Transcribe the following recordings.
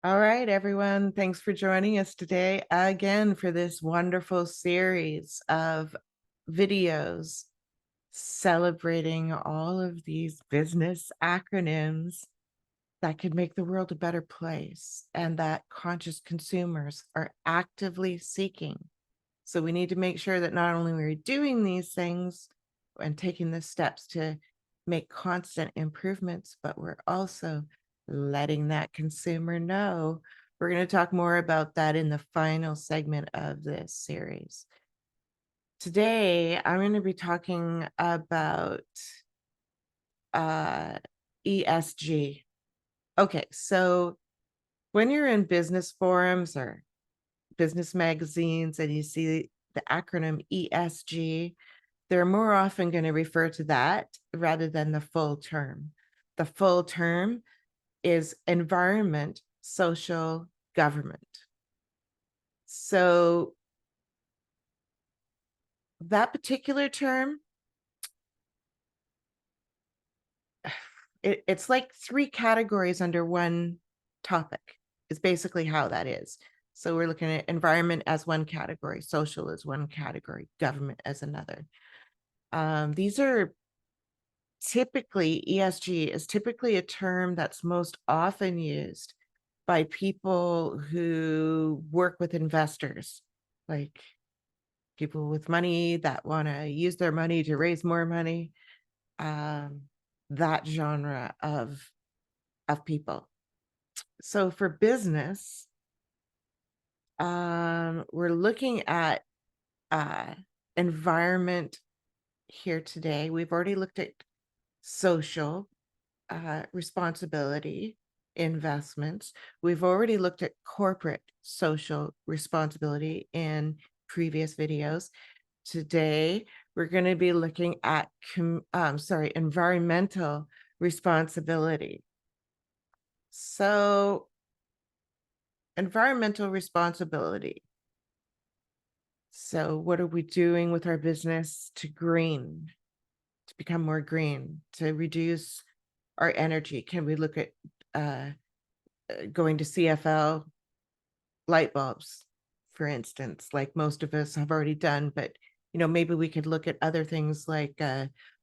All right, everyone. Thanks for joining us today again for this wonderful series of videos celebrating all of these business acronyms that could make the world a better place and that conscious consumers are actively seeking. So we need to make sure that not only we're doing these things and taking the steps to make constant improvements, but we're also letting that consumer know. We're going to talk more about that in the final segment of this series. Today, I'm going to be talking about ESG. Okay, so when you're in business forums or business magazines and you see the acronym ESG, they're more often going to refer to that rather than the full term. The full term is environment, social, government. So that particular term, it's like three categories under one topic is basically how that is. So we're looking at environment as one category, social as one category, government as another. These are typically, ESG is typically a term that's most often used by people who work with investors, like people with money that want to use their money to raise more money, um, that genre of people. So for business, we're looking at environment here today. We've already looked at social responsibility, investments. We've already looked at corporate social responsibility in previous videos. Today, we're going to be looking at environmental responsibility. So, environmental responsibility. So, what are we doing with our business to green, to become more green, to reduce our energy? Can we look at going to CFL light bulbs, for instance, like most of us have already done, but maybe we could look at other things like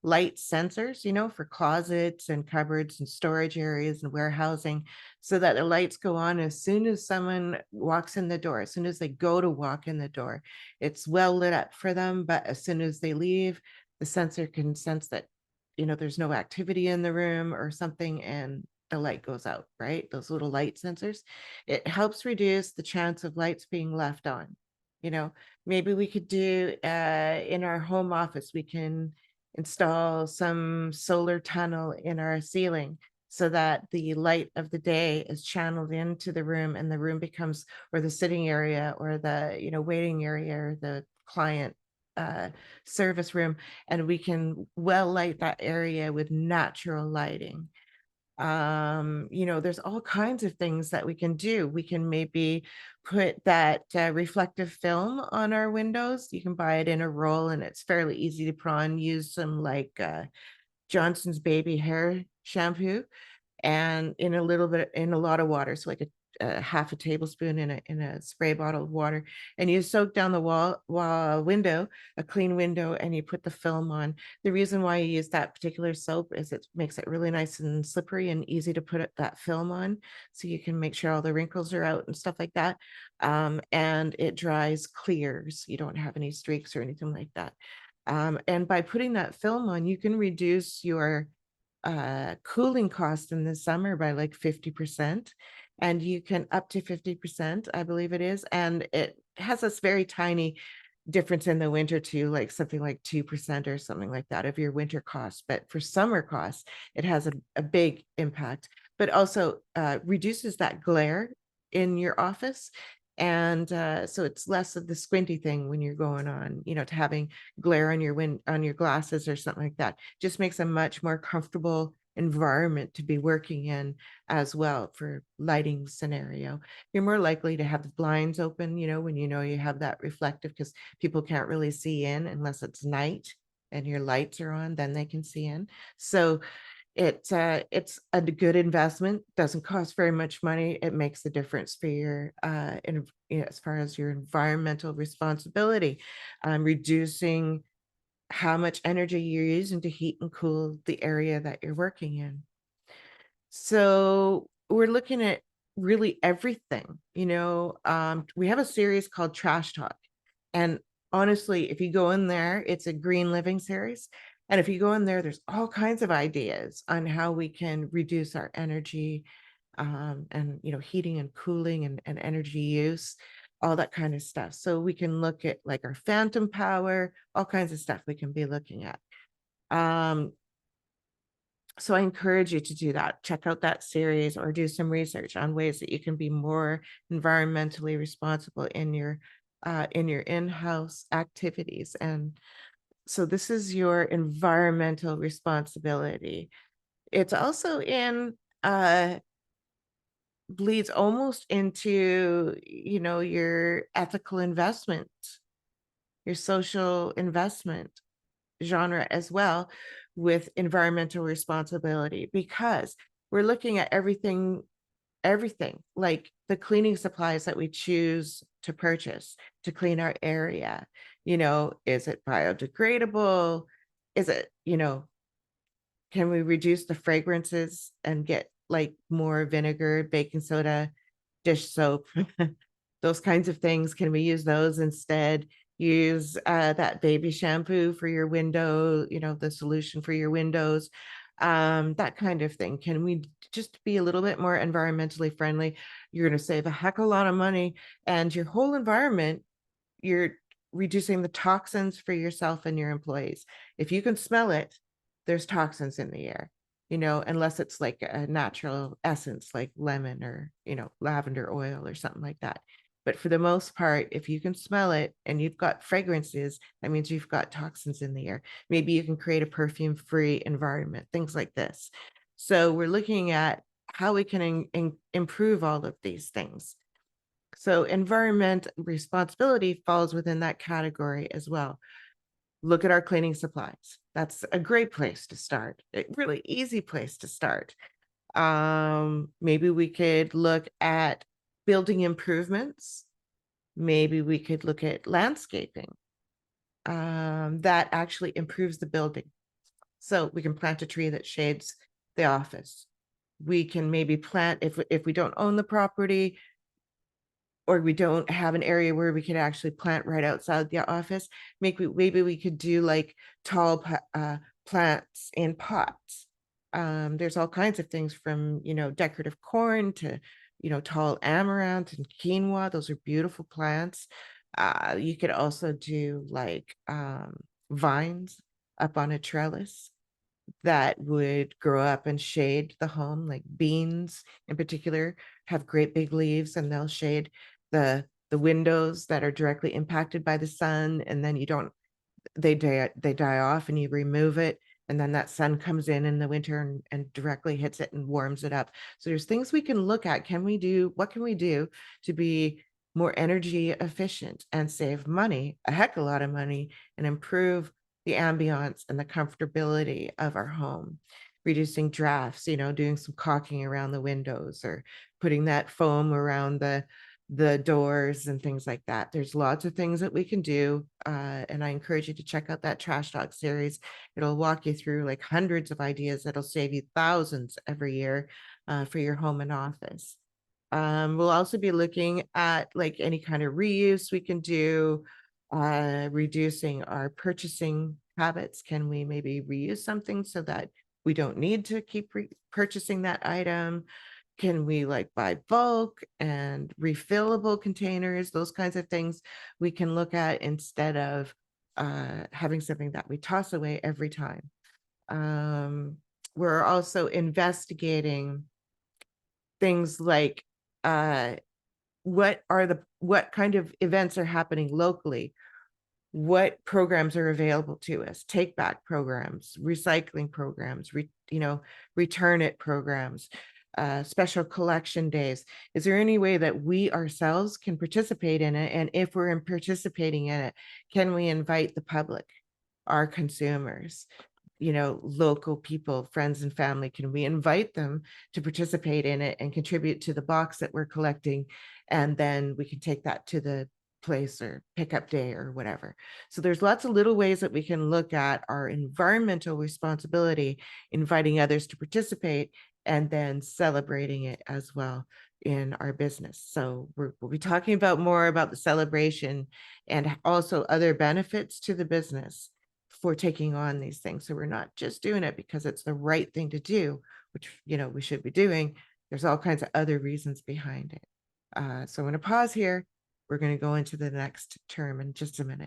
light sensors, for closets and cupboards and storage areas and warehousing, so that the lights go on as soon as someone walks in the door, as soon as they go to walk in the door, it's well lit up for them. But as soon as they leave, the sensor can sense that, there's no activity in the room or something, and the light goes out, right? Those little light sensors. It helps reduce the chance of lights being left on. Maybe we could do in our home office, we can install some solar tunnel in our ceiling so that the light of the day is channeled into the room, and the room becomes, or the sitting area or the, waiting area or the client service room, and we can well light that area with natural lighting. There's all kinds of things that we can do. We can maybe put that reflective film on our windows. You can buy it in a roll and it's fairly easy to put on. Use some like Johnson's baby hair shampoo and in a lot of water, so like a half a tablespoon in a spray bottle of water, and you soak down the window, a clean window, and you put the film on. The reason why you use that particular soap is it makes it really nice and slippery and easy to put that film on, so you can make sure all the wrinkles are out and stuff like that. And it dries clear, so you don't have any streaks or anything like that. And by putting that film on, you can reduce your cooling cost in the summer by like 50%, and you can up to 50%, I believe it is, and it has this very tiny difference in the winter too, like something like 2% or something like that of your winter costs. But for summer costs, it has a big impact, but also reduces that glare in your office. And so it's less of the squinty thing when you're going on, to having glare on your glasses or something like that. Just makes a much more comfortable environment to be working in as well. For lighting scenario, you're more likely to have the blinds open, when you have that reflective, because people can't really see in unless it's night and your lights are on, then they can see in. So It's a good investment, doesn't cost very much money. It makes a difference for your, as far as your environmental responsibility, reducing how much energy you're using to heat and cool the area that you're working in. So we're looking at really everything, we have a series called Trash Talk. And honestly, if you go in there, it's a green living series. And if you go in there, there's all kinds of ideas on how we can reduce our energy, and heating and cooling and energy use, all that kind of stuff. So we can look at like our phantom power, all kinds of stuff we can be looking at. Um, so I encourage you to do that. Check out that series or do some research on ways that you can be more environmentally responsible in your in-house activities. And so this is your environmental responsibility. It's also in bleeds almost into, your ethical investment, your social investment genre as well, with environmental responsibility, because we're looking at everything like the cleaning supplies that we choose to purchase to clean our area. Is it biodegradable? Is it, can we reduce the fragrances and get like more vinegar, baking soda, dish soap, those kinds of things? Can we use those instead? Use that baby shampoo for your window, the solution for your windows, that kind of thing. Can we just be a little bit more environmentally friendly? You're going to save a heck of a lot of money, and your whole environment, you're reducing the toxins for yourself and your employees. If you can smell it, there's toxins in the air, unless it's like a natural essence like lemon or, lavender oil or something like that. But for the most part, if you can smell it and you've got fragrances, that means you've got toxins in the air. Maybe you can create a perfume-free environment, things like this. So we're looking at how we can improve all of these things. So environment responsibility falls within that category as well. Look at our cleaning supplies. That's a great place to start. A really easy place to start. Maybe we could look at building improvements. Maybe we could look at landscaping, that actually improves the building. So we can plant a tree that shades the office. We can maybe plant, if we don't own the property, or we don't have an area where we could actually plant right outside the office, maybe we could do like tall plants in pots. There's all kinds of things from, decorative corn to, tall amaranth and quinoa. Those are beautiful plants. You could also do like vines up on a trellis that would grow up and shade the home, like beans in particular have great big leaves, and they'll shade the windows that are directly impacted by the sun. And then you don't they die off, and you remove it, and then that sun comes in the winter and directly hits it and warms it up. So there's things we can look at. What can we do to be more energy efficient and save money, a heck of a lot of money, and improve the ambiance and the comfortability of our home? Reducing drafts, doing some caulking around the windows, or putting that foam around the doors and things like that. There's lots of things that we can do. And I encourage you to check out that Trash Talk series. It'll walk you through like hundreds of ideas that'll save you thousands every year, for your home and office. We'll also be looking at like any kind of reuse we can do, reducing our purchasing habits. Can we maybe reuse something so that we don't need to keep purchasing that item? Can we like buy bulk and refillable containers? Those kinds of things we can look at instead of having something that we toss away every time. We're also investigating things like what kind of events are happening locally, what programs are available to us, take back programs, recycling programs, return it programs, special collection days. Is there any way that we ourselves can participate in it? And if we're participating in it, can we invite the public, our consumers? local people, friends and family? Can we invite them to participate in it and contribute to the box that we're collecting? And then we can take that to the place or pickup day or whatever. So there's lots of little ways that we can look at our environmental responsibility, inviting others to participate, and then celebrating it as well in our business. So we'll be talking about more about the celebration and also other benefits to the business for taking on these things. So we're not just doing it because it's the right thing to do, which we should be doing. There's all kinds of other reasons behind it. So I'm going to pause here. We're going to go into the next term in just a minute.